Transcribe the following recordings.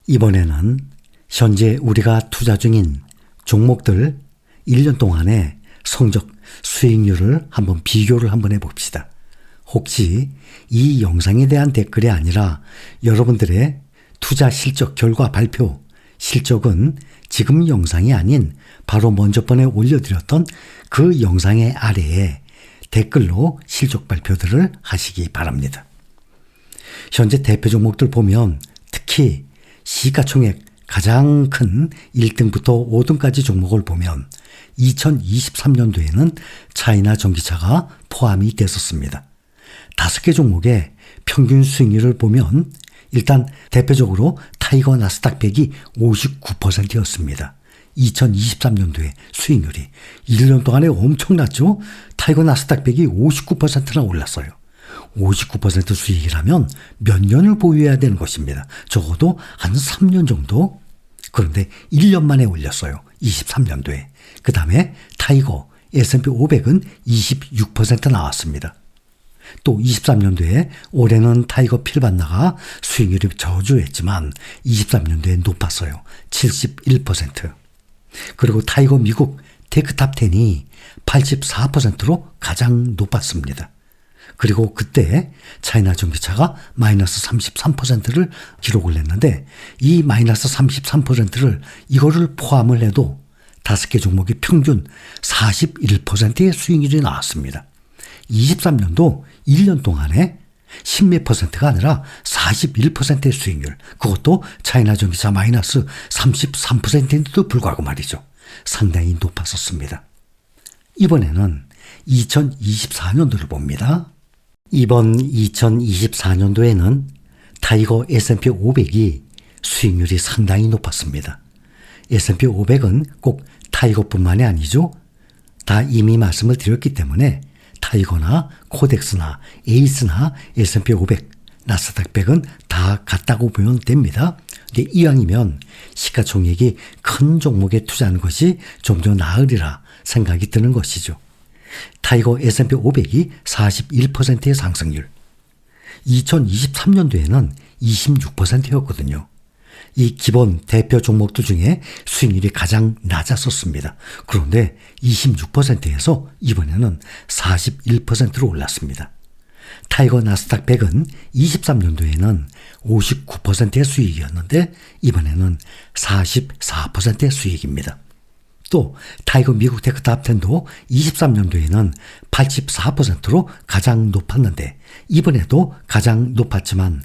이번에는 현재 우리가 투자 중인 종목들 1년 동안의 성적 수익률을 한번 비교를 한번 해봅시다. 혹시 이 영상에 대한 댓글이 아니라 여러분들의 투자 실적 결과 발표, 실적은 지금 영상이 아닌 바로 먼저 번에 올려드렸던 그 영상의 아래에 댓글로 실적 발표들을 하시기 바랍니다. 현재 대표 종목들 보면 특히 시가총액 가장 큰 1등부터 5등까지 종목을 보면 2023년도에는 차이나 전기차가 포함이 됐었습니다. 5개 종목의 평균 수익률을 보면 일단 대표적으로 타이거 나스닥 100이 59%였습니다. 2023년도에 수익률이 1년 동안에 엄청났죠. 타이거 나스닥 100이 59%나 올랐어요. 59% 수익이라면 몇 년을 보유해야 되는 것입니다. 적어도 한 3년 정도. 그런데 1년 만에 올렸어요. 23년도에. 그 다음에 타이거 S&P 500은 26% 나왔습니다. 또 23년도에 올해는 타이거 필반나가 수익률이 저조했지만 23년도에 높았어요. 71%. 그리고 타이거 미국 테크탑 10이 84%로 가장 높았습니다. 그리고 그때 차이나 전기차가 마이너스 33%를 기록을 했는데 이 마이너스 33%를 이거를 포함을 해도 5개 종목이 평균 41%의 수익률이 나왔습니다. 23년도 1년 동안에 10몇 %가 아니라 41%의 수익률, 그것도 차이나 전기차 마이너스 33%인데도 불구하고 말이죠. 상당히 높았었습니다. 이번에는 2024년도를 봅니다. 이번 2024년도에는 타이거 S&P 500이 수익률이 상당히 높았습니다. S&P 500은 꼭 타이거뿐만이 아니죠. 다 이미 말씀을 드렸기 때문에 타이거나 코덱스나 에이스나 S&P 500, 나스닥 100은 다 같다고 보면 됩니다. 근데 이왕이면 시가총액이 큰 종목에 투자하는 것이 좀 더 나으리라 생각이 드는 것이죠. 타이거 S&P 500이 41%의 상승률, 2023년도에는 26%였거든요. 이 기본 대표 종목들 중에 수익률이 가장 낮았었습니다. 그런데 26%에서 이번에는 41%로 올랐습니다. 타이거 나스닥 100은 23년도에는 59%의 수익이었는데 이번에는 44%의 수익입니다. 또 타이거 미국 테크탑 10도 23년도에는 84%로 가장 높았는데 이번에도 가장 높았지만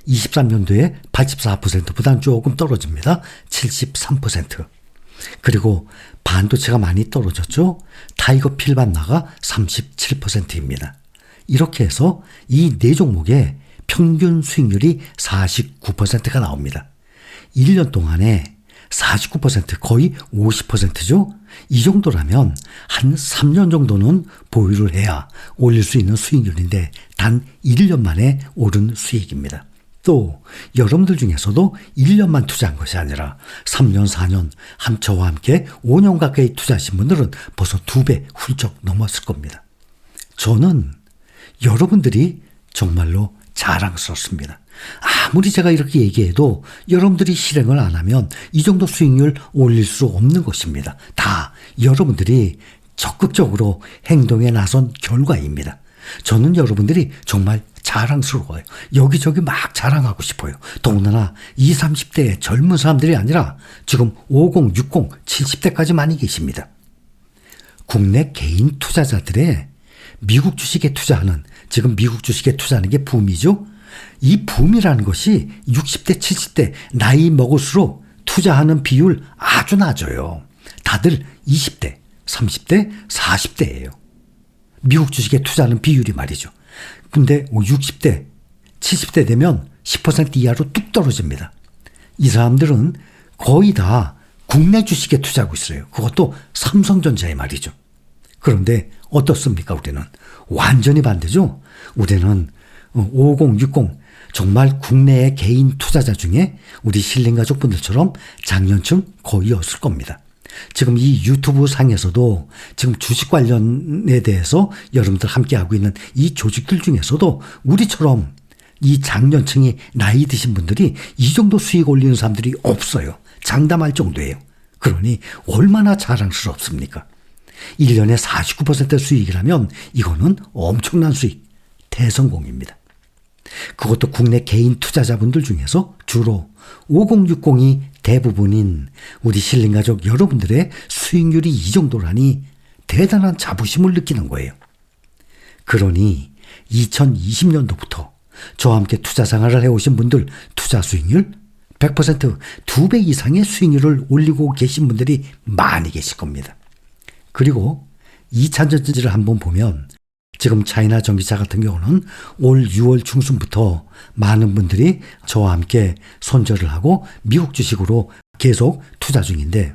23년도에 84%보다는 조금 떨어집니다. 73%. 그리고 반도체가 많이 떨어졌죠. 타이거 필반나가 37%입니다. 이렇게 해서 이 네 종목의 평균 수익률이 49%가 나옵니다. 1년 동안에 49% 거의 50%죠. 이 정도라면 한 3년 정도는 보유를 해야 올릴 수 있는 수익률인데 단 1년 만에 오른 수익입니다. 또 여러분들 중에서도 1년만 투자한 것이 아니라 3년, 4년, 저와 함께 5년 가까이 투자하신 분들은 벌써 2배 훌쩍 넘었을 겁니다. 저는 여러분들이 정말로 자랑스럽습니다. 아무리 제가 이렇게 얘기해도 여러분들이 실행을 안 하면 이 정도 수익률 올릴 수 없는 것입니다. 다 여러분들이 적극적으로 행동에 나선 결과입니다. 저는 여러분들이 정말 자랑스러워요. 여기저기 막 자랑하고 싶어요. 더군다나 20, 30대의 젊은 사람들이 아니라 지금 50, 60, 70대까지 많이 계십니다. 국내 개인 투자자들의 미국 주식에 투자하는, 지금 미국 주식에 투자하는 게 붐이죠. 이 붐이라는 것이 60대, 70대 나이 먹을수록 투자하는 비율 아주 낮아요. 다들 20대, 30대, 40대예요. 미국 주식에 투자하는 비율이 말이죠. 근데 60대, 70대 되면 10% 이하로 뚝 떨어집니다. 이 사람들은 거의 다 국내 주식에 투자하고 있어요. 그것도 삼성전자에 말이죠. 그런데 어떻습니까? 우리는 완전히 반대죠. 우리는 50, 60 정말 국내의 개인 투자자 중에 우리 신림 가족분들처럼 장년층 거의 없을 겁니다. 지금 이 유튜브 상에서도 지금 주식 관련에 대해서 여러분들 함께하고 있는 이 조직들 중에서도 우리처럼 이 장년층이 나이 드신 분들이 이 정도 수익 올리는 사람들이 없어요. 장담할 정도예요. 그러니 얼마나 자랑스럽습니까? 1년에 49% 수익이라면 이거는 엄청난 수익, 대성공입니다. 그것도 국내 개인 투자자분들 중에서 주로 5060이 대부분인 우리 신림가족 여러분들의 수익률이 이 정도라니 대단한 자부심을 느끼는 거예요. 그러니 2020년도부터 저와 함께 투자 생활을 해오신 분들 투자 수익률 100% 2배 이상의 수익률을 올리고 계신 분들이 많이 계실 겁니다. 그리고 2차 전지를 한번 보면 지금 차이나 전기차 같은 경우는 올 6월 중순부터 많은 분들이 저와 함께 손절을 하고 미국 주식으로 계속 투자 중인데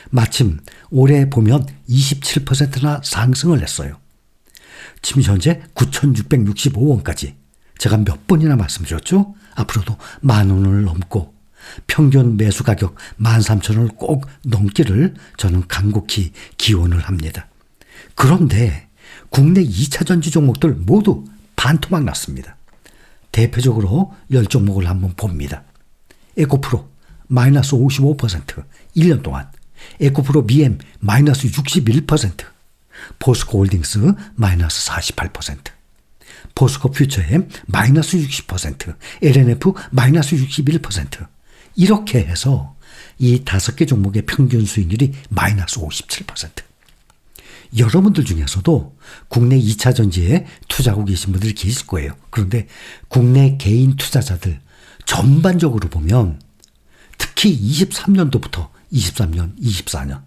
마침 올해 보면 27%나 상승을 했어요. 지금 현재 9,665원까지 제가 몇 번이나 말씀드렸죠? 앞으로도 10,000원을 넘고 평균 매수 가격 13,000원을 꼭 넘기를 저는 간곡히 기원을 합니다. 그런데 국내 2차 전지 종목들 모두 반토막 났습니다. 대표적으로 10종목을 한번 봅니다. 에코프로 마이너스 55%, 1년 동안. 에코프로 BM 마이너스 61%, 포스코홀딩스 마이너스 48%, 포스코 퓨처엠 마이너스 60%, LNF 마이너스 61%. 이렇게 해서 이 5개 종목의 평균 수익률이 마이너스 57%. 여러분들 중에서도 국내 2차 전지에 투자하고 계신 분들이 계실 거예요. 그런데 국내 개인 투자자들 전반적으로 보면 특히 23년도부터 23년, 24년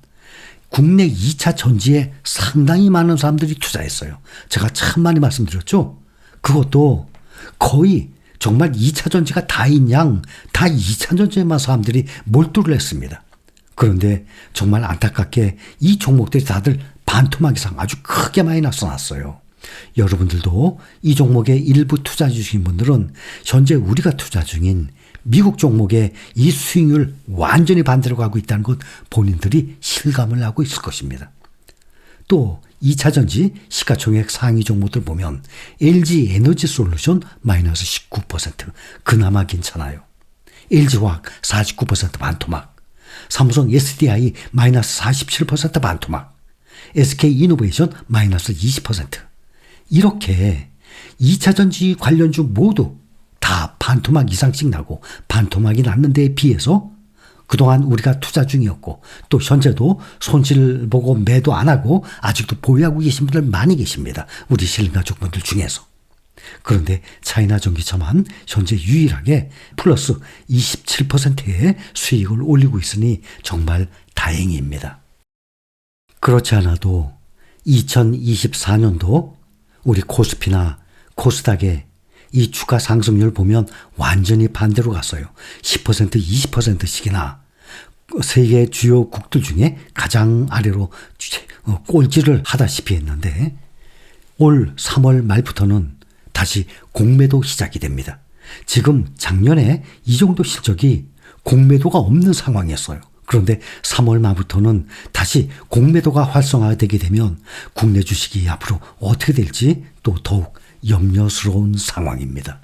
국내 2차 전지에 상당히 많은 사람들이 투자했어요. 제가 참 많이 말씀드렸죠. 그것도 거의 정말 2차 전지가 다인 양 다 2차 전지에만 사람들이 몰두를 했습니다. 그런데 정말 안타깝게 이 종목들이 다들 반토막 이상 아주 크게 많이 나타났어요. 여러분들도 이 종목에 일부 투자 주신 분들은 현재 우리가 투자 중인 미국 종목의 이 수익률 완전히 반대로 가고 있다는 것 본인들이 실감을 하고 있을 것입니다. 또 2차 전지 시가총액 상위 종목들 보면 LG 에너지 솔루션 마이너스 19% 그나마 괜찮아요. LG화학 49% 반토막, 삼성 SDI 마이너스 47% 반토막, SK이노베이션 마이너스 20%. 이렇게 2차 전지 관련주 모두 다 반토막 이상씩 나고 반토막이 났는 데에 비해서 그동안 우리가 투자 중이었고 또 현재도 손실 보고 매도 안 하고 아직도 보유하고 계신 분들 많이 계십니다. 우리 신림가족분들 중에서. 그런데 차이나 전기차만 현재 유일하게 플러스 27%의 수익을 올리고 있으니 정말 다행입니다. 그렇지 않아도 2024년도 우리 코스피나 코스닥의 이 주가 상승률 보면 완전히 반대로 갔어요. 10%, 20%씩이나 세계 주요 국들 중에 가장 아래로 꼴찌를 하다시피 했는데 올 3월 말부터는 다시 공매도 시작이 됩니다. 지금 작년에 이 정도 실적이 공매도가 없는 상황이었어요. 그런데 3월 말부터는 다시 공매도가 활성화되게 되면 국내 주식이 앞으로 어떻게 될지 또 더욱 염려스러운 상황입니다.